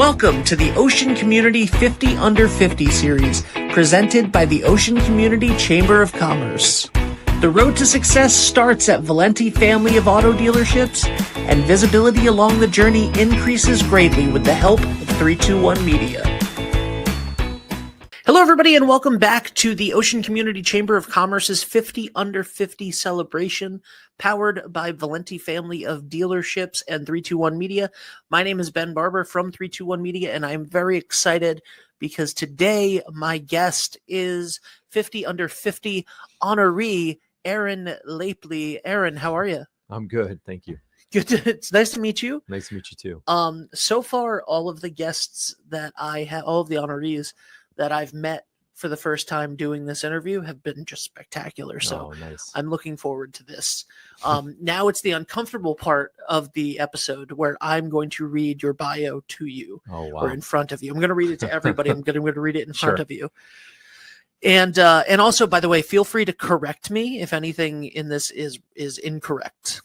Welcome to the Ocean Community 50 Under 50 series, presented by the Ocean Community Chamber of Commerce. The road to success starts at Valenti family of auto dealerships, and visibility along the journey increases greatly with the help of 321 Media. Hello, everybody, and welcome back to the Ocean Community Chamber of Commerce's 50 Under 50 celebration, powered by Valenti family of dealerships and 321 Media. My name is Ben Barber from 321 Media, and I'm very excited because today my guest is 50 Under 50 honoree, Aaron Laipply. Aaron, how are you? I'm good, thank you. Good. It's nice to meet you. Nice to meet you too. So far, all of the guests that I have, all of the honorees that I've met for the first time doing this interview have been just spectacular. So nice. I'm looking forward to this. Now it's the uncomfortable part of the episode where I'm going to read your bio to you or in front of you. I'm going to read it to everybody. I'm going to read it in front of you. And also, by the way, feel free to correct me if anything in this is incorrect.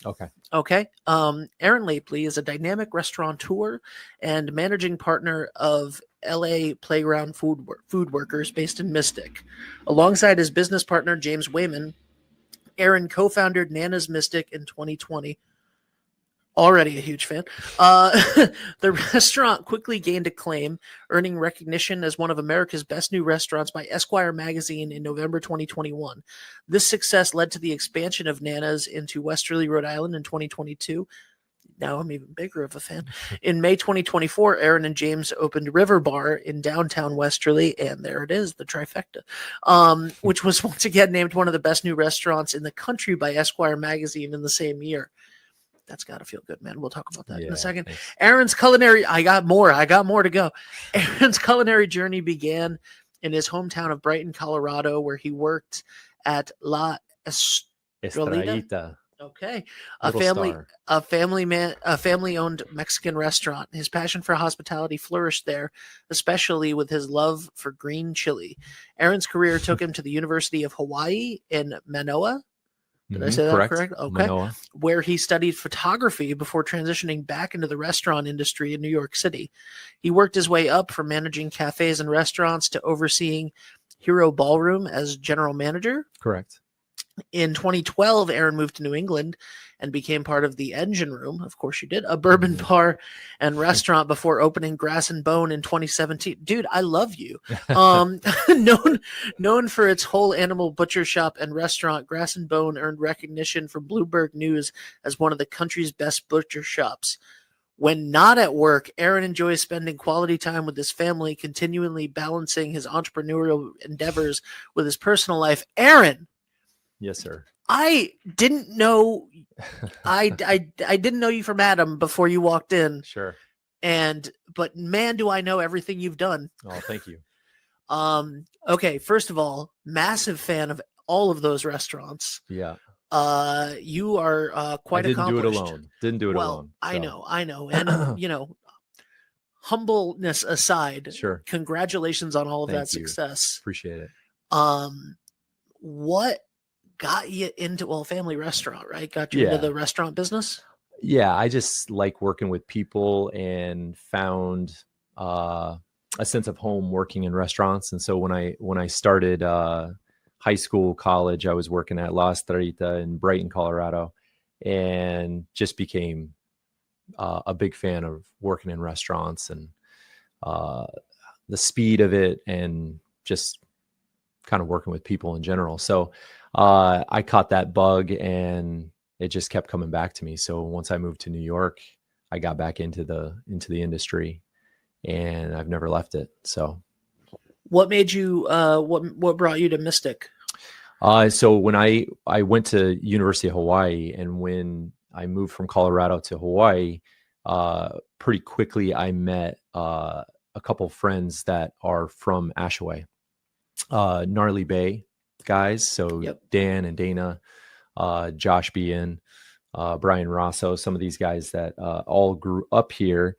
Okay. Aaron Laipply is a dynamic restaurateur and managing partner of LA Playground Food Workers based in Mystic. Alongside his business partner, James Wayman, Aaron co-founded Nana's Mystic in 2020. Already a huge fan. The restaurant quickly gained acclaim, earning recognition as one of America's best new restaurants by Esquire magazine in November 2021. This success led to the expansion of Nana's into Westerly, Rhode Island in 2022. Now I'm even bigger of a fan. In May 2024, Aaron and James opened River Bar in downtown Westerly, and there it is, the trifecta, which was once again named one of the best new restaurants in the country by Esquire magazine in the same year. That's got to feel good, man. We'll talk about that in a second. Thanks. Aaron's culinary, I got more to go. Aaron's culinary journey began in his hometown of Brighton, Colorado, where he worked at La Estrellita. Okay. A family-owned Mexican restaurant. His passion for hospitality flourished there, especially with his love for green chili. Aaron's career took him to the University of Hawaii in Manoa. Did I say that correct? Okay. Manoa. Where he studied photography before transitioning back into the restaurant industry in New York City. He worked his way up from managing cafes and restaurants to overseeing Hero Ballroom as general manager. Correct. In 2012, Aaron moved to New England and became part of the Engine Room. Of course you did. A bourbon bar and restaurant before opening Grass and Bone in 2017. Dude, I love you. Known for its whole animal butcher shop and restaurant, Grass and Bone earned recognition from Bloomberg News as one of the country's best butcher shops. When not at work, Aaron enjoys spending quality time with his family, continually balancing his entrepreneurial endeavors with his personal life. Aaron! Yes, sir. I didn't know. I didn't know you from Adam before you walked in. Sure. But man, do I know everything you've done. Oh, thank you. Okay. First of all, massive fan of all of those restaurants. Yeah. You are quite accomplished. Didn't do it alone. So. I know. And humbleness aside, sure. Congratulations on all of that success. Appreciate it. What got you into family restaurant, right? Got you into the restaurant business? Yeah, I just like working with people and found a sense of home working in restaurants. And so when I started high school, college, I was working at La Estrellita in Brighton, Colorado, and just became a big fan of working in restaurants and the speed of it and just kind of working with people in general. So I caught that bug and it just kept coming back to me. So once I moved to New York, I got back into the industry and I've never left it. So what made you, what brought you to Mystic? So when I went to University of Hawaii, and when I moved from Colorado to Hawaii, pretty quickly I met a couple friends that are from Ashaway, Gnarly Bay guys. So Dan and Dana, Josh Bean, Brian Rosso, some of these guys that all grew up here.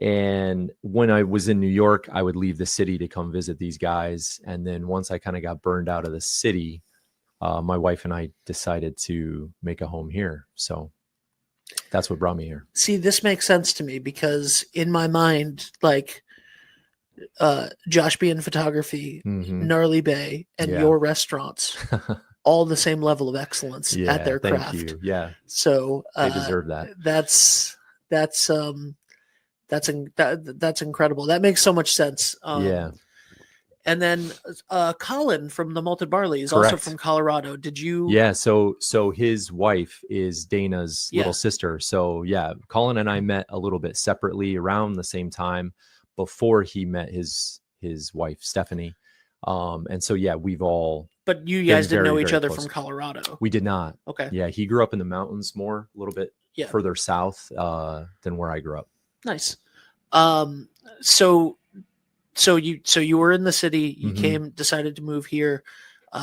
And when I was in New York, I would leave the city to come visit these guys. And then once I kind of got burned out of the city, my wife and I decided to make a home here. So That's what brought me here. See, this makes sense to me because in my mind, like Josh B in photography, Gnarly Bay, and your restaurants, all the same level of excellence at their craft. Thank you. Yeah. So they deserve that. That's incredible. That makes so much sense. And then Colin from the Malted Barley is also from Colorado. Did you? Yeah. So his wife is Dana's little sister. So yeah, Colin and I met a little bit separately around the same time before he met his wife, Stephanie. And so, yeah, we've all. But you guys didn't know each other from Colorado. We did not. Okay. Yeah. He grew up in the mountains more, a little bit further south than where I grew up. Nice. So you were in the city, you decided to move here,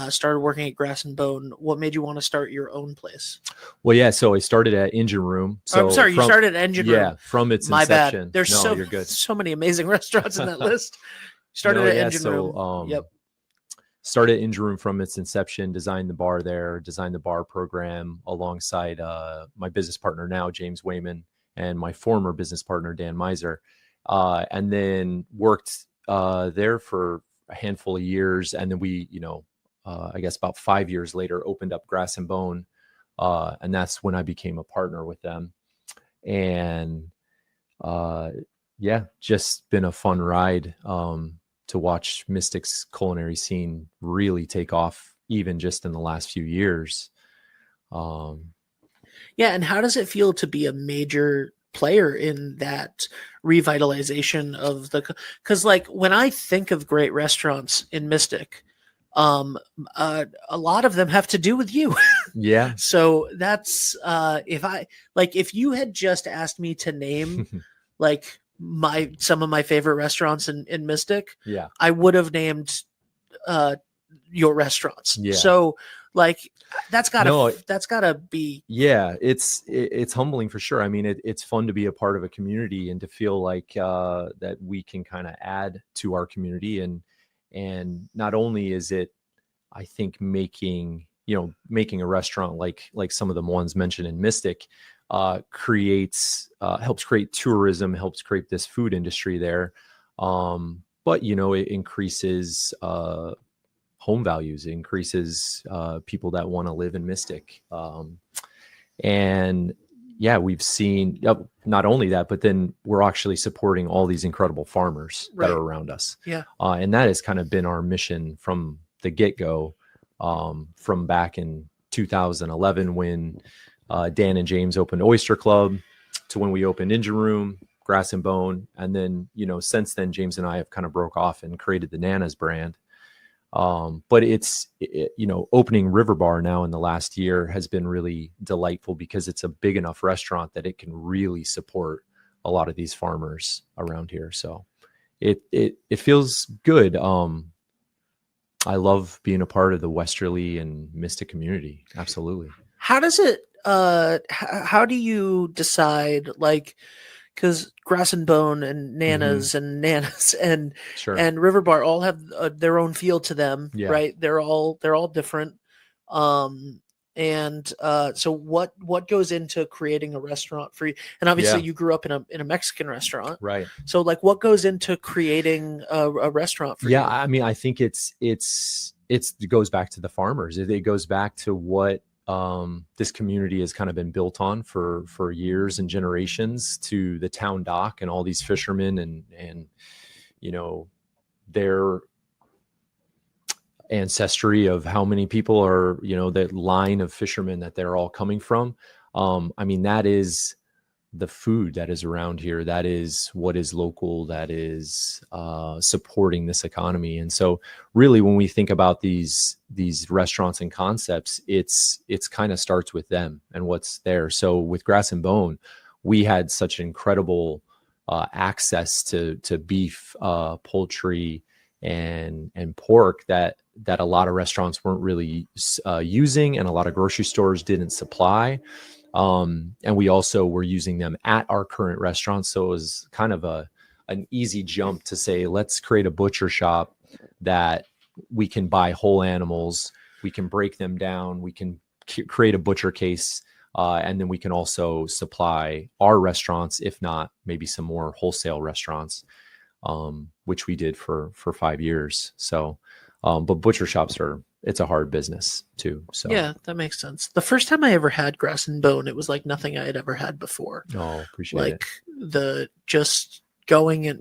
started working at Grass and Bone. What made you want to start your own place? Well, yeah, so I started at Engine Room. So I'm sorry, you started at Engine Room. Yeah, from its My inception. Bad. There's so many amazing restaurants in that list. Started at Engine Room. Started at Engine Room from its inception, designed the bar there, designed the bar program alongside my business partner now, James Wayman, and my former business partner, Dan Miser. And then worked there for a handful of years. And then we, I guess about 5 years later, opened up Grass and Bone. And that's when I became a partner with them. And just been a fun ride to watch Mystic's culinary scene really take off, even just in the last few years. And how does it feel to be a major player in that revitalization of because like when I think of great restaurants in Mystic, a lot of them have to do with you. Yeah. So that's if you had just asked me to name like some of my favorite restaurants in Mystic, I would have named your restaurants. So like that's gotta be. Yeah, it's humbling for sure. I mean, it's fun to be a part of a community and to feel like that we can kind of add to our community. And not only is it, I think, making a restaurant like some of the ones mentioned in Mystic helps create tourism, helps create this food industry there. But it increases home values, increases people that want to live in Mystic. And we've seen not only that, but then we're actually supporting all these incredible farmers that are around us. And that has kind of been our mission from the get-go, from back in 2011 when Dan and James opened Oyster Club to when we opened Engine Room, Grass and Bone. And then, since then, James and I have kind of broke off and created the Nana's brand. But it's opening River Bar now in the last year has been really delightful because it's a big enough restaurant that it can really support a lot of these farmers around here. So it feels good. I love being a part of the Westerly and Mystic community. Absolutely. How does it, how do you decide, because Grass and Bone and Nana's and River Bar all have their own feel to them, right? They're all different. So what goes into creating a restaurant for you? And obviously you grew up in a Mexican restaurant, right? So what goes into creating a restaurant for you? I mean, I think it goes back to the farmers. It goes back to what this community has kind of been built on for years and generations, to the town dock and all these fishermen and their ancestry of how many people are, that line of fishermen that they're all coming from. I mean, that is the food that is around here. That is what is local, that is supporting this economy. And so really when we think about these restaurants and concepts, it's kind of starts with them and what's there. So with Grass and Bone, we had such incredible access to beef, poultry, and pork that a lot of restaurants weren't really using, and a lot of grocery stores didn't supply. And we also were using them at our current restaurants. So it was kind of an easy jump to say, let's create a butcher shop that we can buy whole animals. We can break them down. We can create a butcher case And then we can also supply our restaurants, if not maybe some more wholesale restaurants, which we did for 5 years. So, but butcher shops it's a hard business too. So yeah, that makes sense. The first time I ever had grass and bone, it was like nothing I had ever had before. Oh, appreciate it. The just going and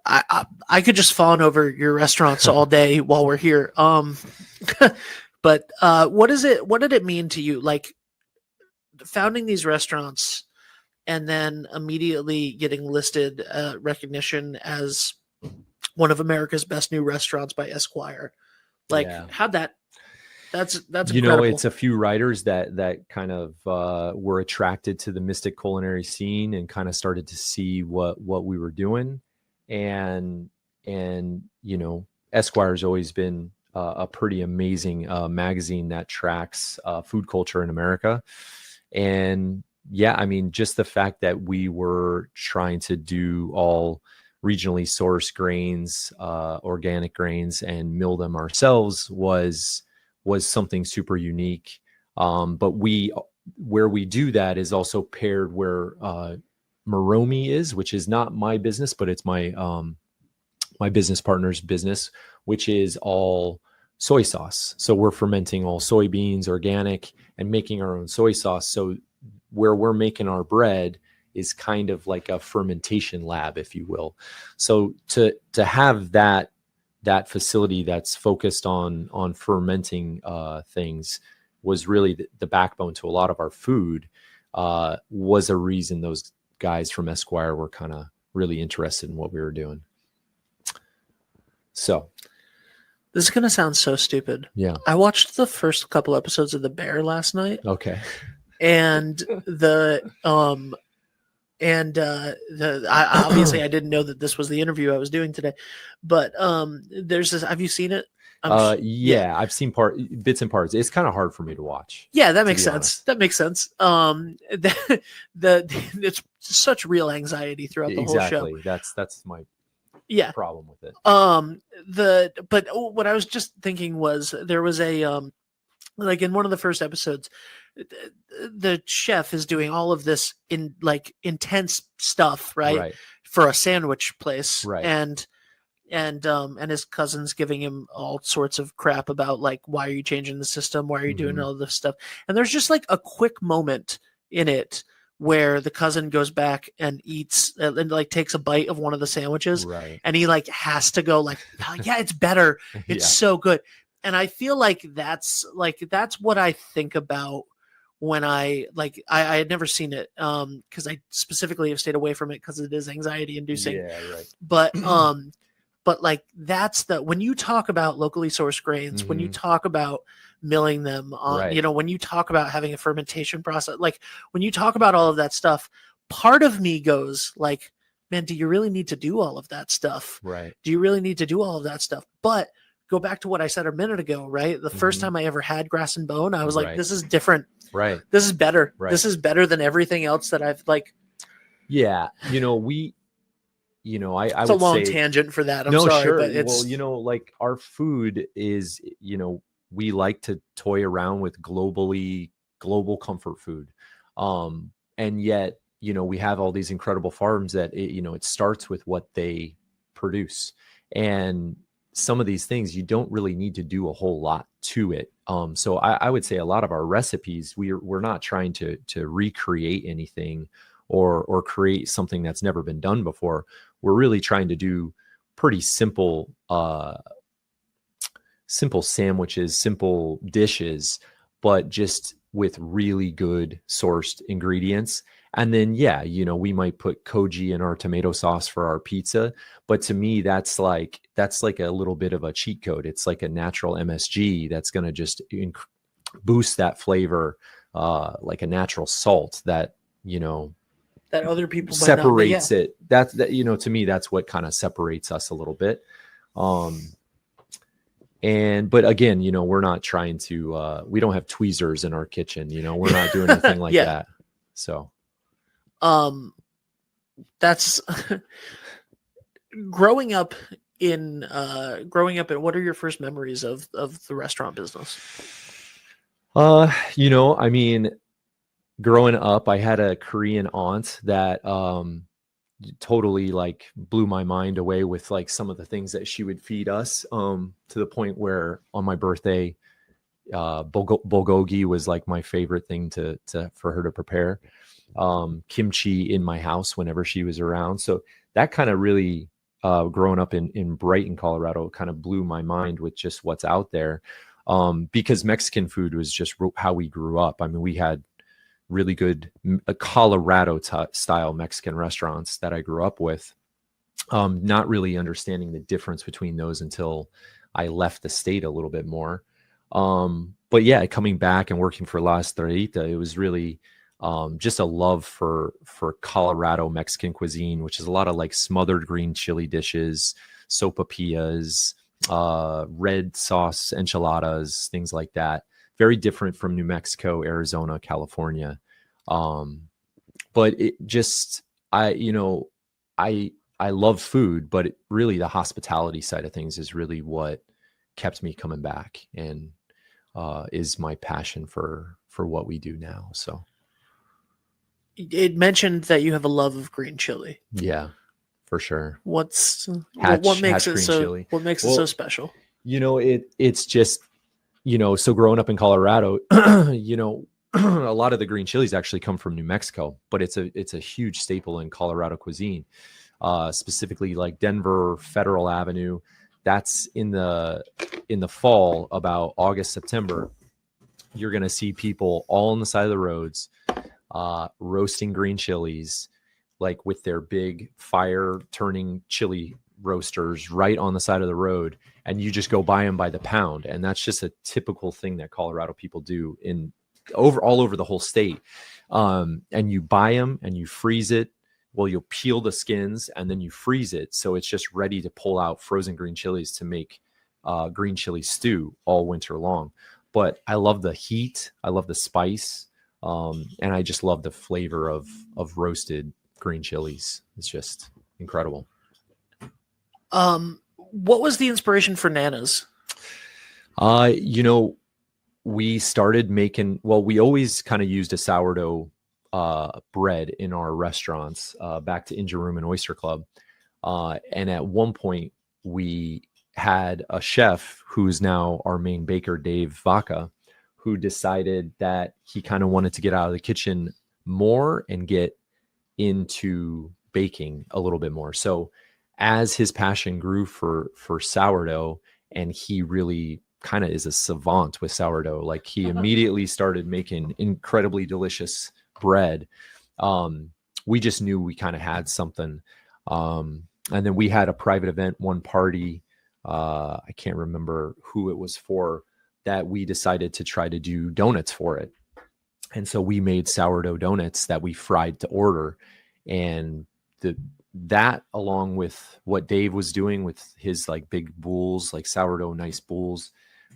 I could just fawn over your restaurants all day while we're here. But what did it mean to you, like founding these restaurants and then immediately getting listed recognition as one of America's best new restaurants by Esquire? Like, how'd that's incredible. It's a few writers that kind of were attracted to the Mystic culinary scene and kind of started to see what we were doing. And Esquire's always been a pretty amazing magazine that tracks food culture in America. And yeah, I mean, just the fact that we were trying to do all regionally sourced grains, organic grains, and mill them ourselves was something super unique. But where we do that is also paired where Moromi is, which is not my business, but it's my my business partner's business, which is all soy sauce. So we're fermenting all soybeans, organic, and making our own soy sauce. So where we're making our bread is kind of like a fermentation lab, if you will. So to have that facility that's focused on fermenting things was really the backbone to a lot of our food, was a reason those guys from Esquire were kind of really interested in what we were doing. So this is going to sound so stupid. Yeah. I watched the first couple episodes of The Bear last night. Okay. And obviously I didn't know that this was the interview I was doing today, but there's this. Have you seen it? Yeah, I've seen bits and parts. It's kind of hard for me to watch. Yeah, that makes sense. That makes sense. It's such real anxiety throughout the whole show. That's my problem with it. But what I was just thinking was there was a like in one of the first episodes, the chef is doing all of this in like intense stuff, right? For a sandwich place, right? And his cousin's giving him all sorts of crap about like, why are you changing the system? Why are you doing all this stuff? And there's just like a quick moment in it where the cousin goes back and eats and like takes a bite of one of the sandwiches, and he like has to go like, oh, yeah, it's better. It's so good. And I feel like that's what I think about when I had never seen it because I specifically have stayed away from it because it is anxiety inducing. Yeah, right. But like that's when you talk about locally sourced grains, when you talk about milling them on, when you talk about having a fermentation process, like when you talk about all of that stuff, part of me goes like, man, do you really need to do all of that stuff? Right. Do you really need to do all of that stuff? But go back to what I said a minute ago, right? The first time I ever had grass and bone, I was like, this is different. Right. This is better. Right. This is better than everything else that I've like. Yeah. I it's a long tangent for that. I'm sorry, sure. But it's, well, like our food is, we like to toy around with global comfort food. And yet, we have all these incredible farms that, it starts with what they produce. And some of these things, you don't really need to do a whole lot to it. So I would say a lot of our recipes, we're not trying to recreate anything or create something that's never been done before. We're really trying to do pretty simple sandwiches, simple dishes, but just with really good sourced ingredients. And then, we might put koji in our tomato sauce for our pizza. But to me, that's like a little bit of a cheat code. It's like a natural MSG that's going to just boost that flavor, like a natural salt that, that other people separates it. That, to me, that's what kind of separates us a little bit. But again, we're not trying to, we don't have tweezers in our kitchen, we're not doing anything like that. So. That's growing up in what are your first memories of the restaurant business? I mean, growing up, I had a Korean aunt that totally like blew my mind away with like some of the things that she would feed us, to the point where on my birthday, bulgogi was like my favorite thing to for her to prepare. Kimchi in my house whenever she was around. So that kind of really, growing up in Brighton, Colorado, kind of blew my mind with just what's out there. Because Mexican food was just how we grew up. I mean, we had really good Colorado style Mexican restaurants that I grew up with. Not really understanding the difference between those until I left the state a little bit more. But yeah, coming back and working for La Estrellita, it was really just a love for Colorado Mexican cuisine, which is a lot of like smothered green chili dishes, sopapillas, red sauce enchiladas, things like that. Very different from New Mexico, Arizona, California. But it just, I love food, but really the hospitality side of things is really what kept me coming back, and is my passion for what we do now. So it mentioned that you have a love of green chili. Yeah, for sure. What makes it so chili. What makes it so special? It's just, so growing up in Colorado, a lot of the green chilies actually come from New Mexico, but it's a huge staple in Colorado cuisine. Specifically like Denver Federal Avenue. That's in the fall, about August, September. You're going to see people all on the side of the roads, roasting green chilies, like with their big fire turning chili roasters right on the side of the road. And you just go buy them by the pound. And that's just a typical thing that Colorado people do all over the whole state. And you buy them and you freeze it. Well, you'll peel the skins and then you freeze it. So it's just ready to pull out frozen green chilies to make green chili stew all winter long. But I love the heat. I love the spice. And I just love the flavor of roasted green chilies. It's just incredible. What was the inspiration for Nana's? We started making, we always kind of used a sourdough bread in our restaurants, back to Inja Room and Oyster Club. And at one point we had a chef who's now our main baker, Dave Vaca, who decided that he kind of wanted to get out of the kitchen more and get into baking a little bit more. So as his passion grew for sourdough, and he really kind of is a savant with sourdough, like he immediately started making incredibly delicious bread. We just knew we kind of had something. And then we had a private event, one party, I can't remember who it was for, that we decided to try to do donuts for it. And so we made sourdough donuts that we fried to order. And that along with what Dave was doing with his like big bowls, like sourdough nice bowls,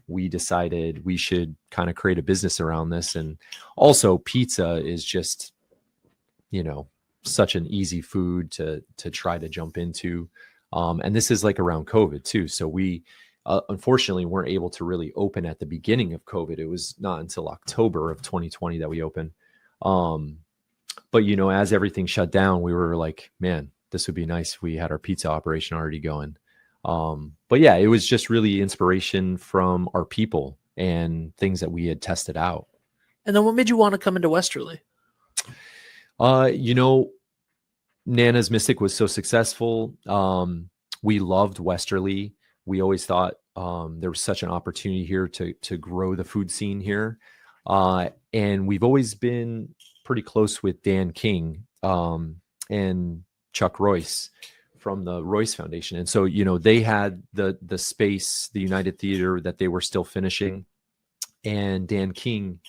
we decided we should kind of create a business around this. And also pizza is just, such an easy food to try to jump into. And this is like around COVID too. So we unfortunately weren't able to really open at the beginning of COVID. It was not until October of 2020 that we opened. But as everything shut down, we were like, man, this would be nice if we had our pizza operation already going. But yeah, it was just really inspiration from our people and things that we had tested out. And then what made you want to come into Westerly? Nana's Mystic was so successful. We loved Westerly. We always thought there was such an opportunity here to grow the food scene here. And we've always been pretty close with Dan King and Chuck Royce from the Royce Foundation. And so, they had the space, the United Theater, that they were still finishing. And Dan King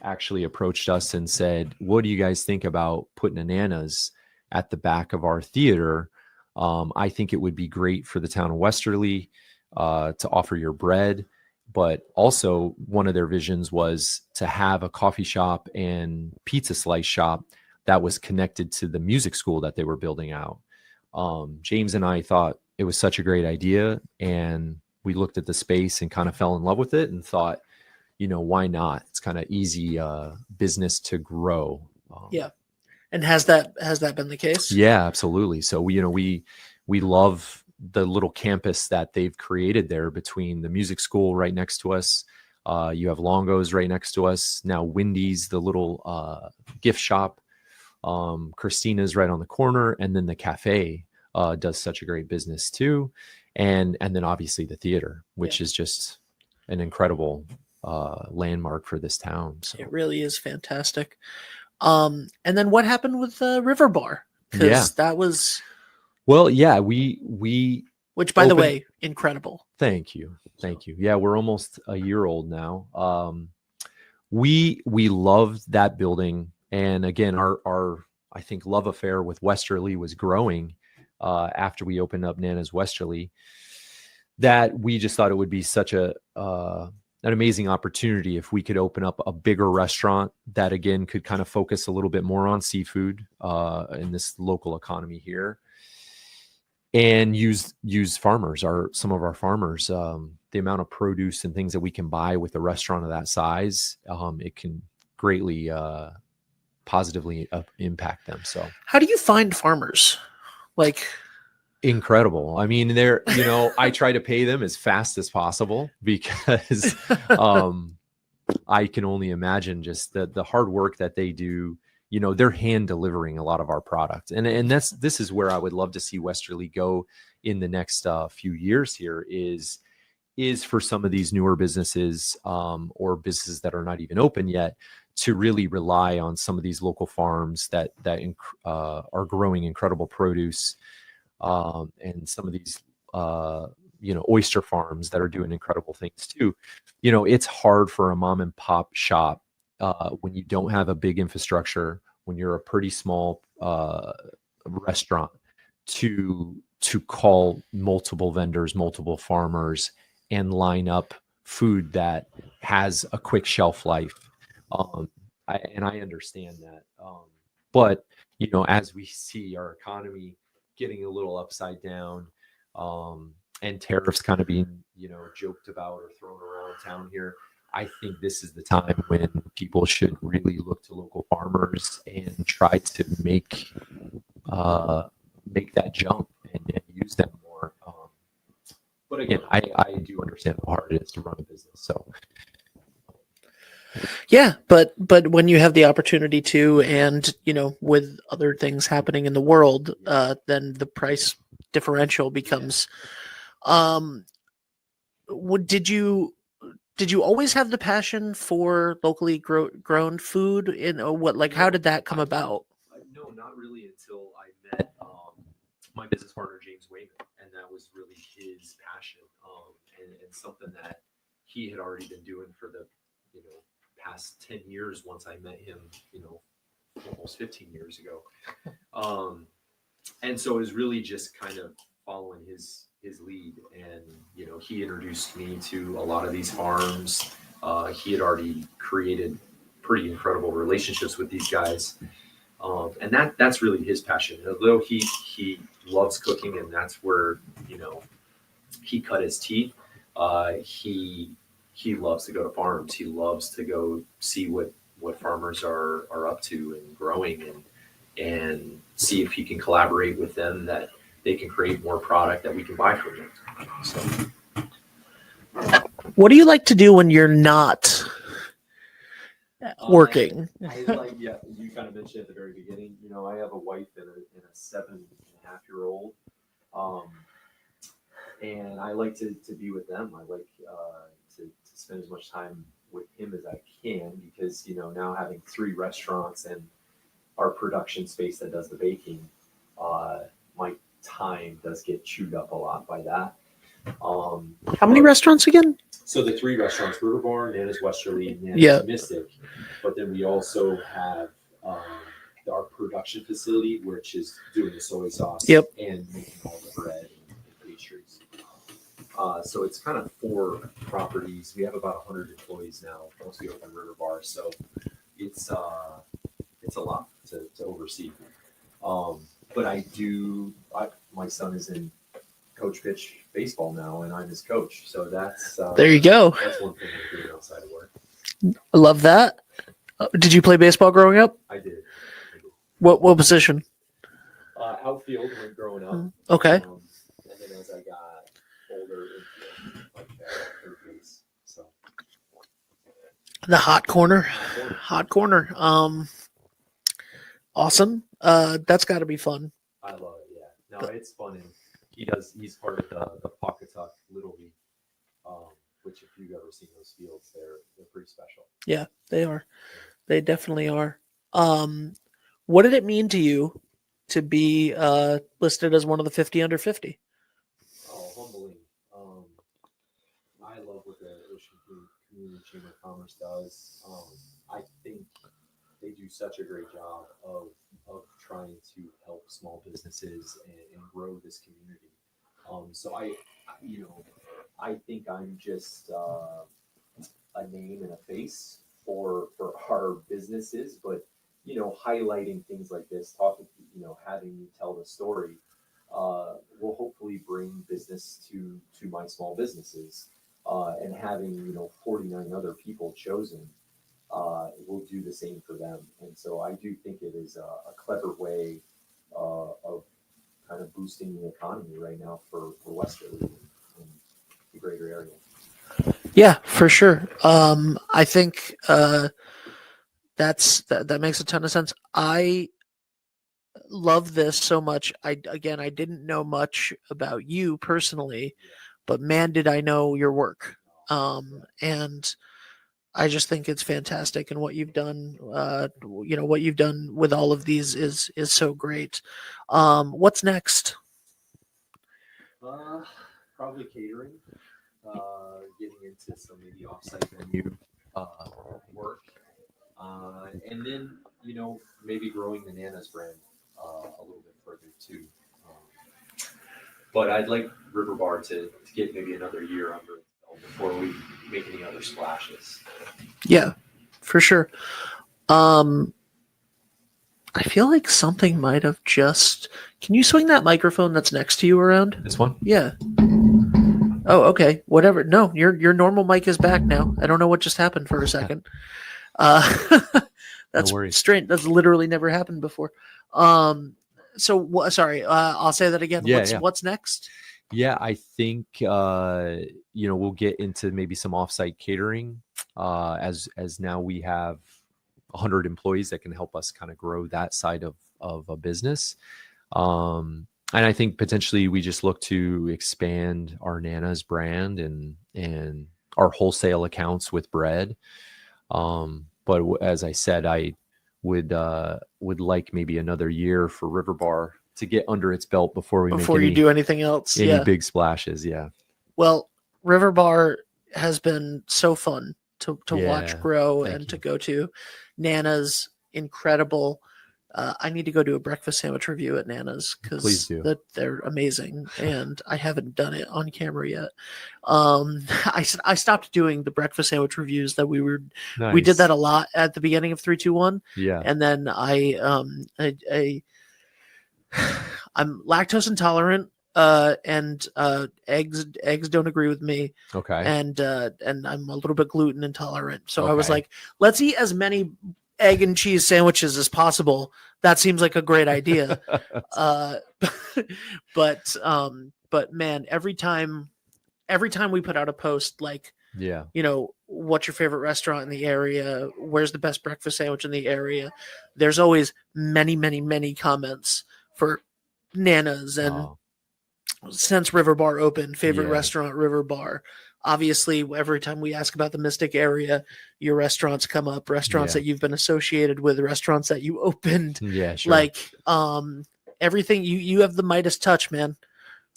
actually approached us and said, what do you guys think about putting a Nana's at the back of our theater? I think it would be great for the town of Westerly to offer your bread. But also one of their visions was to have a coffee shop and pizza slice shop that was connected to the music school that they were building out. James and I thought it was such a great idea, and we looked at the space and kind of fell in love with it and thought, why not? It's kind of easy business to grow. Yeah. And has that been the case? Yeah, absolutely. So we love the little campus that they've created there between the music school right next to us. You have Longo's right next to us. Now Wendy's, the little gift shop. Christina's right on the corner, and then the cafe does such a great business too. And then obviously the theater, which is just an incredible landmark for this town. So it really is fantastic. And then what happened with the River Bar? Because that was we which, by the way, incredible. Thank you. Yeah, we're almost a year old now. We loved that building, and again, our I think love affair with Westerly was growing after we opened up Nana's Westerly. That we just thought it would be such an amazing opportunity if we could open up a bigger restaurant that again could kind of focus a little bit more on seafood in this local economy here, and use farmers, some of our farmers. The amount of produce and things that we can buy with a restaurant of that size, it can greatly positively impact them. So how do you find farmers? Like, incredible. I mean, they're, I try to pay them as fast as possible because I can only imagine just the hard work that they do. They're hand delivering a lot of our product. And this is where I would love to see Westerly go in the next few years here is for some of these newer businesses or businesses that are not even open yet to really rely on some of these local farms that are growing incredible produce. And some of these, oyster farms that are doing incredible things too. It's hard for a mom and pop shop when you don't have a big infrastructure, when you're a pretty small restaurant, to call multiple vendors, multiple farmers, and line up food that has a quick shelf life. I understand that. But, as we see our economy getting a little upside down, and tariffs kind of being, joked about or thrown around town here, I think this is the time when people should really look to local farmers and try to make that jump and use them more. But again, I do understand how hard it is to run a business. So yeah, but when you have the opportunity to, and with other things happening in the world, then the price differential becomes. Did you always have the passion for locally grown food? How did that come about? No, not really until I met my business partner James Wayman, and that was really his passion, and something that he had already been doing for the past 10 years. Once I met him, almost 15 years ago, and so it was really just kind of following his lead, and he introduced me to a lot of these farms. He had already created pretty incredible relationships with these guys, and that's really his passion. Although he loves cooking, and that's where he cut his teeth. He loves to go to farms. He loves to go see what farmers are up to and growing, and see if he can collaborate with them, that they can create more product that we can buy from them. So, what do you like to do when you're not working? You kind of mentioned at the very beginning, I have a wife and a 7.5-year-old. And I like to be with them. I like to spend as much time with him as I can, because, now having 3 restaurants and our production space that does the baking, my time does get chewed up a lot by that. How many restaurants again? So the 3 restaurants: River Bar, Nana's Westerly, Nana's Mystic. But then we also have our production facility, which is doing the soy sauce and making all the bread and pastries. So it's kind of 4 properties. We have about 100 employees now once we open River Bar. So it's a lot to oversee. But my son is in coach pitch baseball now, and I'm his coach. So that's there you go. That's one thing I'm doing outside of work. I love that. Did you play baseball growing up? I did. What position? Outfield when growing up. Okay. And then as I got older, infield, like third base. So The hot corner. Awesome. That's got to be fun. I love it. Yeah. No, it's fun. And he's part of the Pawcatuck Little League, which if you've ever seen those fields, they're pretty special. Yeah, they are. They definitely are. What did it mean to you to be listed as one of the 50 under 50? Oh, humbling. I love what the Ocean Community Chamber of Commerce does. I think they do such a great job of trying to help small businesses and grow this community. So I think I'm just a name and a face for our businesses, but highlighting things like this, having you tell the story, will hopefully bring business to my small businesses, and having 49 other people chosen will do the same for them. And so I do think it is a clever way of kind of boosting the economy right now for Westerly and the greater area. Yeah, for sure. I think that makes a ton of sense. I love this so much. I didn't know much about you personally, but man, did I know your work. And I just think it's fantastic, and what you've done, what you've done with all of these is so great. What's next? Probably catering, getting into some maybe offsite venue work, and then maybe growing the Nana's brand a little bit further too. But I'd like River Bar to get maybe another year under its belt before we make any other splashes. Yeah, for sure. I feel like something might have just. Can you swing that microphone that's next to you around? This one? Yeah. Oh, okay. Whatever. No, your normal mic is back now. I don't know what just happened for a second. That's No worries. strange. That's literally never happened before. Sorry. I'll say that again. What's next? Yeah, I think we'll get into maybe some offsite catering, as now we have 100 employees that can help us kind of grow that side of a business. And I think potentially we just look to expand our Nana's brand and our wholesale accounts with bread. But as I said, I would like maybe another year for River Bar to get under its belt before you do anything else. Any big splashes. Yeah. Well, River Bar has been so fun to watch grow and to go to. Nana's incredible. I need to go do a breakfast sandwich review at Nana's because they're amazing, and I haven't done it on camera yet. I stopped doing the breakfast sandwich reviews that we did that a lot at the beginning of 3-2-1. Yeah, and then I'm lactose intolerant, and eggs don't agree with me. Okay, and I'm a little bit gluten intolerant, so I was like, let's eat as many egg and cheese sandwiches as possible. That seems like a great idea. But man, every time we put out a post like, what's your favorite restaurant in the area? Where's the best breakfast sandwich in the area? There's always many, many, many comments for Nana's. And since River Bar opened, favorite restaurant, River Bar. Obviously, every time we ask about the Mystic area, your restaurants come up, restaurants that you've been associated with, restaurants that you opened. Yeah, sure. Like everything, you have the Midas touch, man.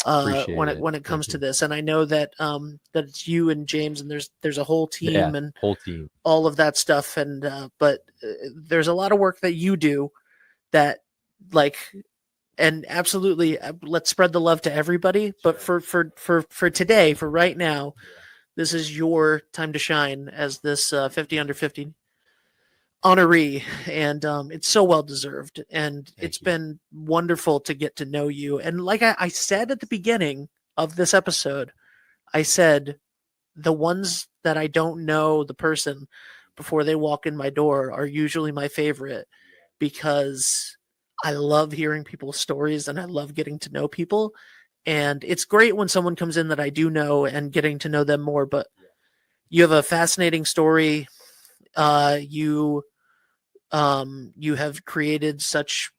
When it comes to this, and I know that that it's you and James, and there's a whole team and all of that stuff, and but there's a lot of work that you do that and absolutely let's spread the love to everybody. But for today, for right now, this is your time to shine as this 50 under 50 honoree, and it's so well deserved, and it's been wonderful to get to know you. And like I said at the beginning of this episode, I said the ones that I don't know the person, before they walk in my door are usually my favorite, because I love hearing people's stories and I love getting to know people. And it's great when someone comes in that I do know and getting to know them more, but you have a fascinating story. You have created such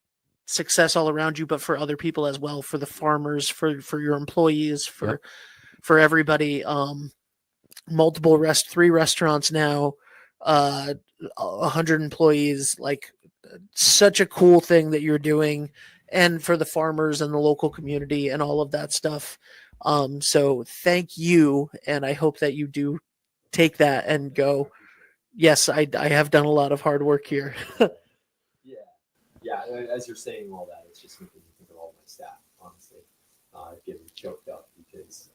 success all around you, but for other people as well, for the farmers, for your employees, for everybody. Three restaurants now, 100 employees, like such a cool thing that you're doing, and for the farmers and the local community and all of that stuff. So thank you. And I hope that you do take that and go, yes, I have done a lot of hard work here. Yeah. As you're saying all that, it's just making me think of all my staff, honestly. Getting choked up, because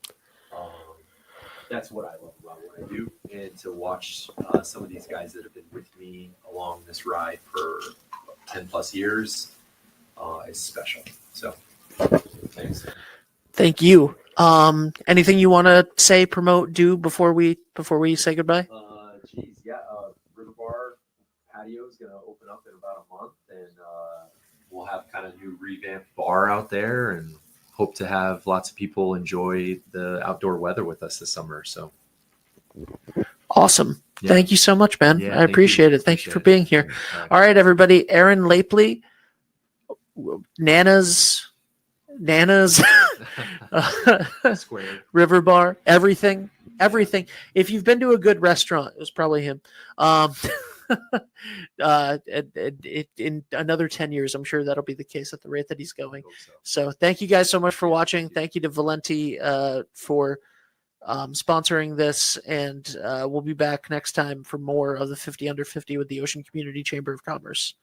that's what I love about what I do. And to watch some of these guys that have been with me along this ride for 10 plus years is special. So thanks. Thank you. Anything you want to say, promote, do before we say goodbye? River Bar patio is going to open up in about a month, and we'll have kind of new revamped bar out there, and hope to have lots of people enjoy the outdoor weather with us this summer. So awesome. Yeah. Thank you so much, man. Yeah, I appreciate it. Thank you for being here. All right, everybody. Aaron Laipply, Nana's River Bar, everything. If you've been to a good restaurant, it was probably him. In another 10 years, I'm sure that'll be the case at the rate that he's going. So thank you guys so much for watching. Thank you to Valenti for sponsoring this, and we'll be back next time for more of the 50 Under 50 with the Ocean Community Chamber of Commerce.